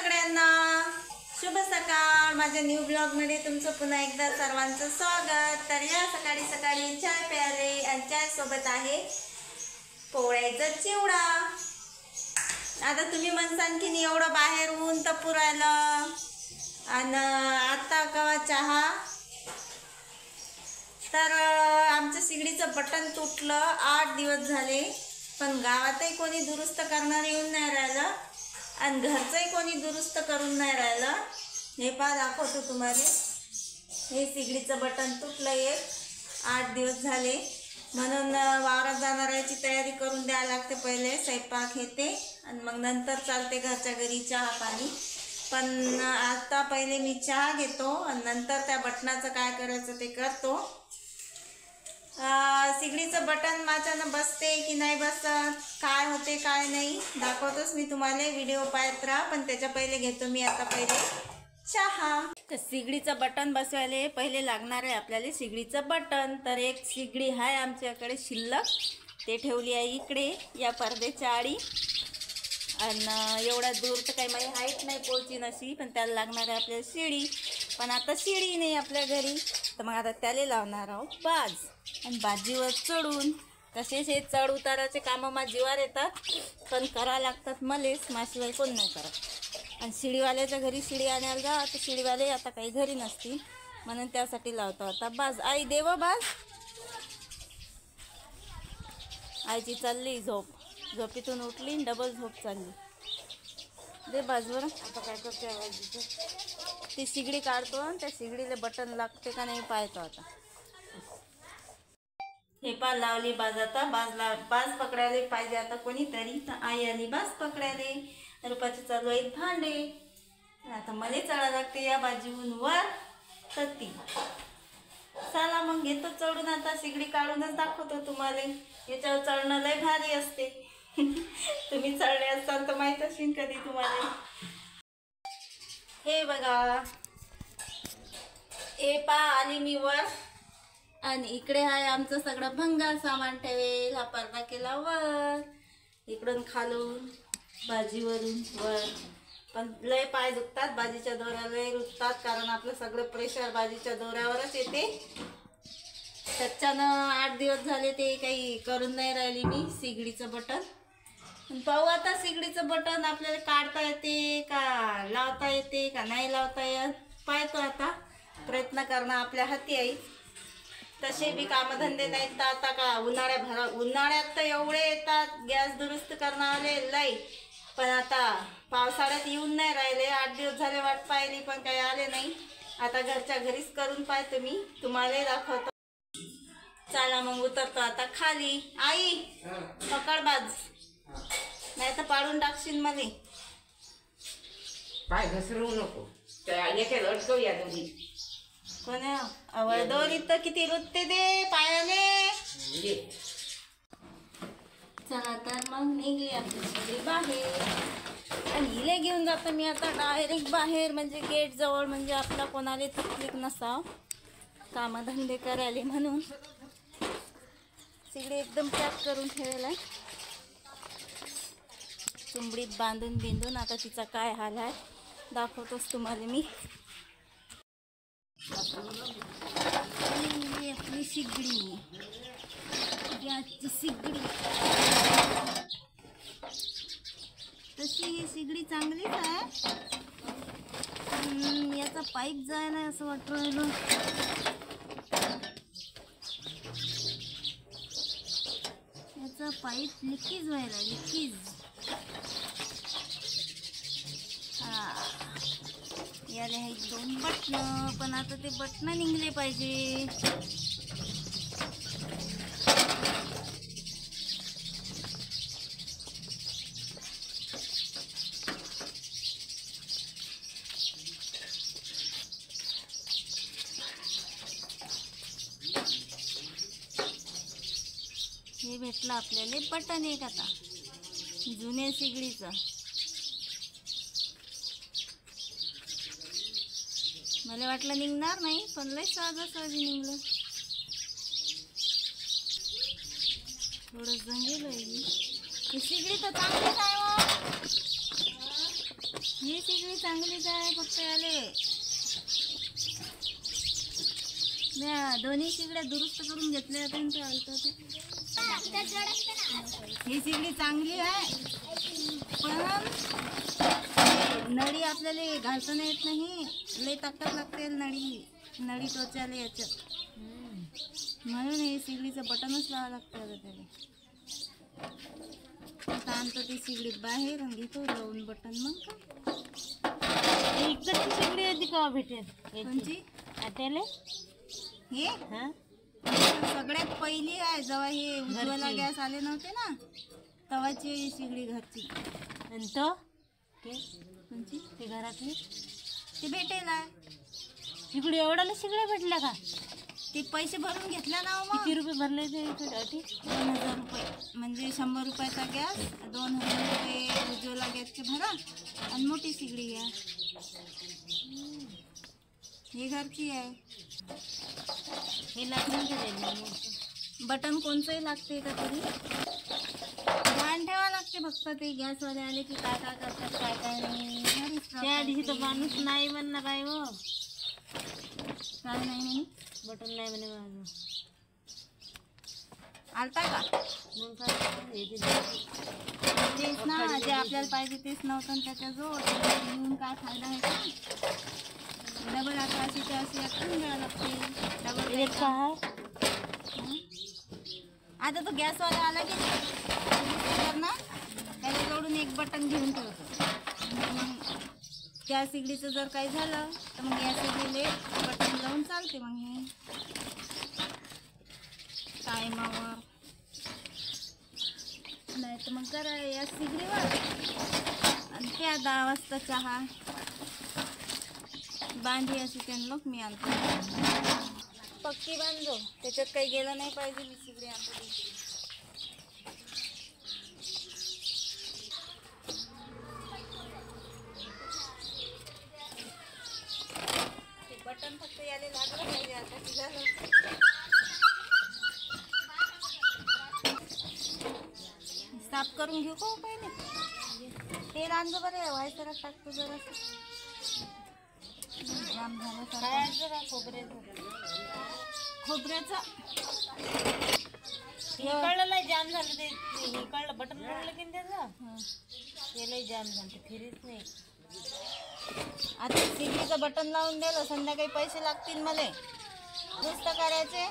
सगळ्यांना शुभ सकाळ। माझ्या न्यू ब्लॉग मध्ये तुमचं पुन्हा एकदा सर्वांचं स्वागत। तर या सकाळी सकाळी चाय प्याले आणि चाय सोबत आहे पोळ्याचा चिवडा। आता तुम्ही म्हणसान की एवढं बाहेर ऊन तपू राहिलं आणि आता कवा चहा। तर आमचं सिगडीचं बटन तुटलं, 8 दिवस झाले, पण गावातही कोणी दुरुस्त करणार येऊन नाही राहिलं आणि घरचंही कोणी दुरुस्त करून नाही राहिलं। हे पहा दाखवतो तुम्हाला, हे सिगडीचं बटन तुटलं, 8 दिवस झाले, म्हणून वावरात जाणाऱ्याची तयारी करून द्यायला लागते। पहिले स्वयंपाक येते आणि मग नंतर चालते घरच्या घरी चहा पाणी। पण आता पहिले मी चहा घेतो आणि नंतर त्या बटनाचं काय करायचं ते करतो। सिगडीचं बटन माझ्यानं बसते की नाही बसत, काय होते काय नाही दाखवतोच मी तुम्हाला, व्हिडिओ पाहत राहा। पण त्याच्या पहिले घेतो मी आता पहिले चहा। तर सिगडीचं बटन बसवायला पहिले लागणार आहे आपल्याला सिगडीचं बटन। तर एक सिगडी आहे आमच्याकडे शिल्लक, ते ठेवली आहे इकडे या पडद्याच्या आडी। आणि एवढा दूर तर काही माझी हाईट नाही पोहोची नशी, पण त्याला लागणार आहे आपल्याला शिडी। पण आता शिडी नाही आपल्या घरी, तर मग आता त्याला लावणार आहोत बाज। आणि बाजीवर चढून तसेच हे चढ उताराचे कामं माझ्या जीवावर येतात, पण करा लागतात मलेच, माझ्याशिवाय कोण नाही करत। आणि शिडीवाल्याच्या घरी शिडी आणायला जा, तर शिडीवाले आता काही घरी नसतील, म्हणून त्यासाठी लावतो आता बाज। आई देव बाज। आईची चालली झोप, झोपेतून उठली डबल झोप चालली। दे बाजवर। आता काय करते, ती शिगडी काढतो आणि त्या शिगडीला बटन लागते का नाही पाहतो आता। हे पा लावली बाज। आता बाज पकडायला पाहिजे आता कोणीतरी, तर आई आली बाज पकडायले। रुपाची चालू आहे भांडे, आता मला चढा लागते या बाजूहून वर, तर ती चला मग घेतो चढून। आता शिगडी काढूनच दाखवतो तुम्हाला, याच्यावर चढणं लय भारी असते। तुम्ही चढले असताल तर माहीत असेल कधी तुम्हाला। हे बघा, हे पा आली मी वर आणि इकडे आहे आमचं सगळं भंगार सामान ठेवेल। हा पडदा केला वर, इकडून खालून बाजीवरून वर। पण लय पाय दुखतात, बाजीच्या दोऱ्या लय दुखतात, कारण आपलं सगळं प्रेशर बाजीच्या दोऱ्यावरच येते। त्याच्यानं 8 दिवस झाले ते काही करून नाही राहिली मी सिगडीचं बटन। पाहू आता सिगडीचं बटन आपल्याला काढता येते का लावता येते का नाही लावता येत, पाहतो आता। प्रयत्न करणं आपल्या हाती आहे। तसे बी कामधंदे नाहीत तर आता का उन्हाळ्यात तर एवढे येतात गॅस दुरुस्त करणारे लय, पण आता पावसाळ्यात येऊन नाही राहिले। 8 दिवस झाले वाट पाहिली पण काही आले नाही। आता घरच्या घरीच करून पाहतो मी, तुम्हालाही दाखवतो। चला मग उतरतो आता खाली। आई पकड बाज, नाही तर पाडून टाकशील मध्ये। पाय घसरवू नको, याच्यात अडकवूया दोघी। कोण्या आवडवली तर किती रुतते दे पायाले। चला तर मग निघली आपली सगळी बाहेर आणि हिला घेऊन जातो मी आता डायरेक्ट बाहेर, म्हणजे गेट जवळ, म्हणजे आपला कोणाला तकलीफ नसाव कामधंदे करायला म्हणून। सगळे एकदम पॅक करून ठेवलेला आहे, चुंबडीत बांधून बिंदून। आता तिचा काय हाल आहे दाखवतोच तुम्हाला मी। आपली शिगडी, गॅसची शिगडी, तशी ही शिगडी चांगलीच आहे, याचा पाईप जाय नाही असं वाटू राहिलं। याचा पाईप लिकीज व्हायला, लिकीज। याला हे 2 बटणं, पण आता ते बटणं निघले पाहिजे। हे भेटलं आपल्याला बटन एक आता जुन्या सिगडीचं। मला वाटलं निघणार नाही, पण लय सहजासहजी निघलं। थोडं जंगल आहे ही सिगडी, तर चांगलीच आहे। ही ही सिगडी चांगलीच आहे, फक्त आले मी दोन्ही सिगड्या दुरुस्त करून घेतल्या होत्या ही सिगडी चांगली आहे, पण नळी आपल्याला घालता नाही येत नाही, लई ताकद लागते नळी टोचायला याच्यात, म्हणून हे सिगडीचं बटनच लावावं लागतं आता त्याला. आता आणतो ती सिगडी बाहेर आणि घेतो लावून बटन. मग काय इकडची सिगडी होती का भेटेल कोणची त्याला हे हा सगळ्यात पहिली आहे, जेव्हा हे उज्ज्वला गॅस आले नव्हते ना तेव्हाची ही सिगडी घरची. आणि तो ते कोणची ते घरातली ती भेटेल आहे. सिगडी एवढ्याला सिगड्या भेटल्या का? ते पैसे भरून घेतल्या ना मग. किती रुपये भरले ते अटी? 2000 रुपये म्हणजे 100 रुपयाचा गॅस, 2000 रुपये उज्ज्वला गॅसचे भरा आणि मोठी सिगडी घ्या. ही घरची आहे. हे लागून गेले बटन कोणचंही लागते का तरी ध्यान ठेवा लागते, फक्त ते गॅसवाले आले की काय काय करतात काय काय नाही. त्या दिवशी तो माणूस नाही म्हणणार काय हो, काय नाही म्हणे बटन नाही म्हणे माझं. आलता का मग काय तेच ना, जे आपल्याला पाहिजे तेच नव्हतं आणि त्याच्याजवळ येऊन काय फायदा आहे का? डबल आता अशी ते अशी एकूण द्यावं लागते डबल. एक काय आता तो गॅसवाला आला की ना त्याला जोडून एक बटन घेऊन ठेवतो. मग त्या सिगडीचं जर काही झालं तर मग या सिगडीला बटन लावून चालते. मग हे टायमावर नाही तर मग करा या सिगडीवर. आणि त्या 10 वाजता चहा बांधी अशी त्यांना लोक मी आणतो पक्की बांधो, त्याच्यात काही गेलं नाही पाहिजे. मी सिगडी आणतो ते बटन फक्त याला लागलं पाहिजे. आता की झालं साफ करून घेऊ का पहिले? तेल आणतो बरं व्हायचं टाकतो जरा जाम झालं खोबऱ्याचं हे कळलं नाही जाम झालं ते हे कळलं बटन कळलं की त्याचं ते लई जाम झालं ते फिरीच नाही. आता सिगडीचं बटन लावून दिलं, संध्याकाळी पैसे लागतील मला दुरुस्त करायचे.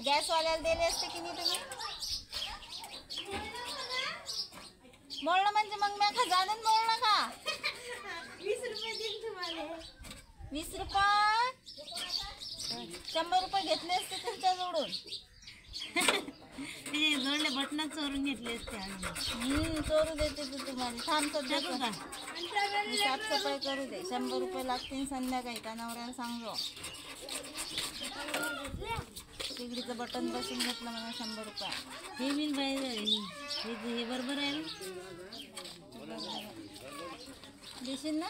गॅसवाल्याला दिले असते की नाही तुम्ही? मोडलं म्हणजे मग मी का जाणून मोडलं का? 20 रुपये देईन तुम्हाला. 20 रुपये 100 रुपये घेतले असते तुमच्या जोडून. ते जोडले बटन चोरून घेतले असते. चोरू देते तू तुम्हाला. थांब सध्या टाकू का? मी साफसफाई करू दे. 100 रुपये लागतील संध्याकाळी का नवऱ्याला सांगू. सिगडीचं बटन बसून घेतलं मला 100 रुपये. हे मी पाहिजे हे बरोबर आहे ना? देशील ना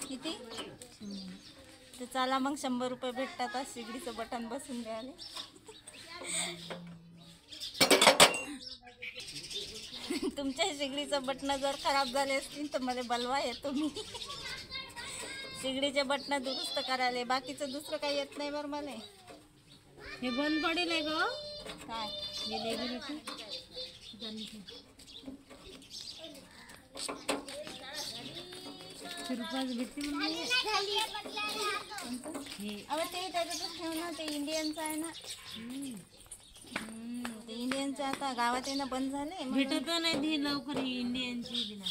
किती? तर चला मग 100 रुपये भेटतात आज सिगडीचं बटन बसून द्यायला. तुमच्या सिगडीचं बटन जर खराब झाले असतील तर मला बोलवा, येतो मी सिगडीचे बटन दुरुस्त करायला. बाकीचं दुसरं काही येत नाही बरं मला. हे बंद पडेल आहे का काय हे रेग्युलेटर रुपयाच भेटते म्हणजे अहो ते त्याच्यातच ठेव ना, ते इंडियनचं आहे ना. ते इंडियनचं आता गावात आहे ना, बंद झाले. भेटत नाही ती लवकर इंडियनची बिना.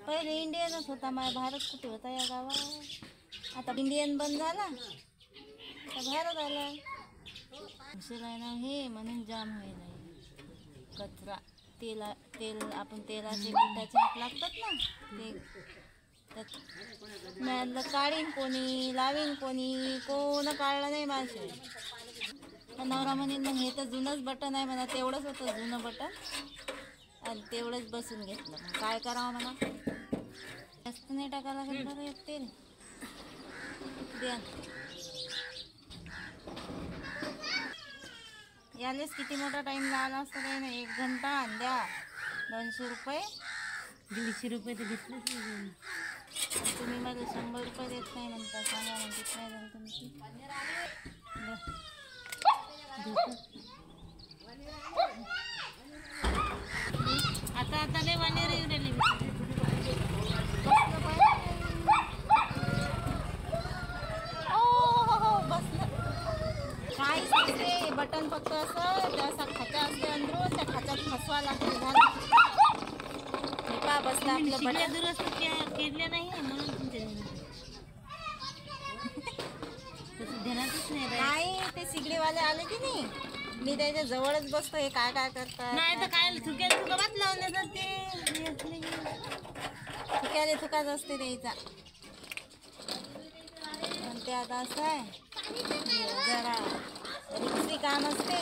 पहिले इंडियनच होता, माझा भारत कुठे होता या गावात. आता इंडियन बंद झाला तर भारत आला. उशीर आहे ना हे, म्हणून जाम व्हायला कचरा. तेल आपण तेलाचे पिठाचे हात लागतात ना ते मॅनला काढीन कोणी, लावीन कोणी, कोण काढलं नाही माझे. नवरा म्हणे मग हे तर जुनंच बटन आहे म्हणा. तेवढंच होतं जुनं बटन आणि तेवढंच बसून घेतलं. मग काय करावं म्हणा, जास्त नाही टाकायला लागत बरं एक तेल द्या. यालेच किती मोठा टाईम लागला असता काही नाही. 1 घंटा आणि द्या 200 रुपये ₹150 तर घेतलेच नाही. तुम्ही मला 100 रुपये देत नाही म्हणता. सांगा ना किती नाही झालं तुमची. आता लय वानेर येऊ राहिले. काहीच नसते. बटन फक्त असं असा खाचा असते अंदरून, त्या खाच्यात फसवा लागते. झालं. हे पहा बसलं आपलं शिकल्या बटन. दुरुस्त केल्या नाही म्हणून तुमच्या तसं ध्यानातच नाही राहिलं. नाही ते सिगडीवाले आले की नाही, मी त्याच्या जवळच बसतो. हे काय काय करतात. नाही तर काय थुक्याला थुकाबात लावले तर ते थुक्याले थुकाच असते त्याचा. पण ते आता असं आहे जरा रिक्सी काम असते,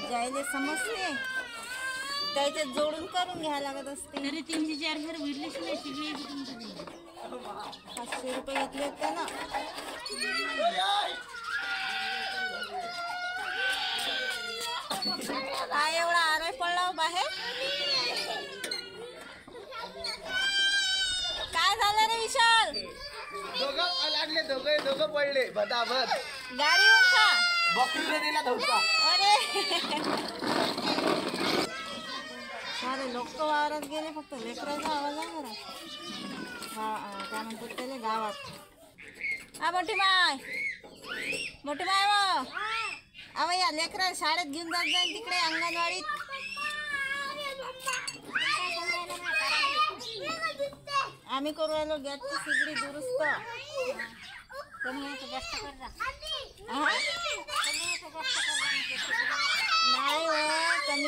जायले समजते, त्याच्यात जोडून करून घ्यायला लागत असते. तरी 300-400 भेटलीच नाही शिकली तुमचं. 500 रुपये घेतले होते ना. काय एवढा आराय पडला हो बाहेर. काय झालं रे विशाल. दोघं लागले, दोघं पडले बदाबद. गाडीवर का बकरीला दिला धोका. अरे अरे लोक वावरात गेले. फक्त लेकराचा आवाज आहे जरा. काय म्हणतात त्याला गावात. मोठी माय अव या लेकरा शाळेत घेऊन जात जाईल तिकडे अंगणवाडीत. आम्ही करू राहिलो गॅसची सिगडी दुरुस्त. नाही हो, कमी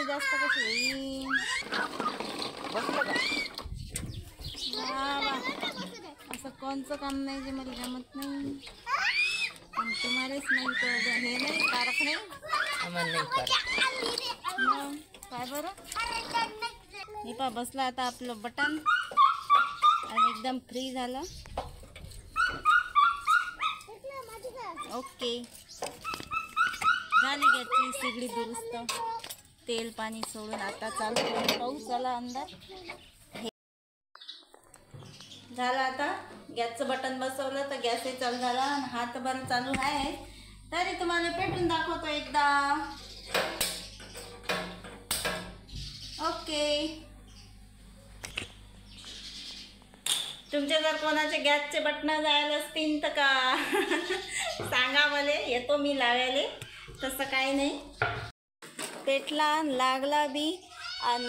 जास्त कशी होईल. असं कोणचं काम नाही जे मला जमत नाही. पण तुम्हालाच नाही हे नाही कारक नाही. मग काय बरं. हे पा बसला आता आपलं बटन आणि एकदम फ्री झालं. ओके झाली गॅसची सिगडी दुरुस्त. तेल पाणी सोडून आता चालू करून पाऊस झाला अंदर. झालं आता गॅसचं बटन बसवलं तर गॅसही चालू झाला आणि हात बरं चालू आहे. तरी तुम्हाला पेटून दाखवतो एकदा. ओके तुमचे जर कोणाचे गॅसचे बटन जायला असतील तर का सांगा मला, येतो मी लावायला. तसं काही नाही. पेटला लागला बी. आणि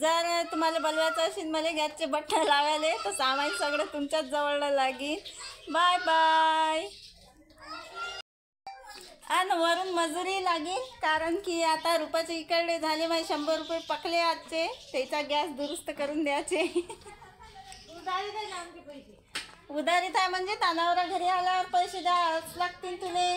जर तुम्हाला बोलवायचं असेल मला गॅसचे बटन लावायला तर सामान सगळं तुमच्याच जवळ लागेल. Bye bye. आणि वरून मजुरी लागेल कारण की आता रुपाचे इकडे झाले माझे 100 रुपये पकले आजचे. त्याचा गॅस दुरुस्त करून द्यायचे. उधारीत आहे म्हणजे तानावर घरी आल्यावर पैसे द्यावंच लागतील तुले.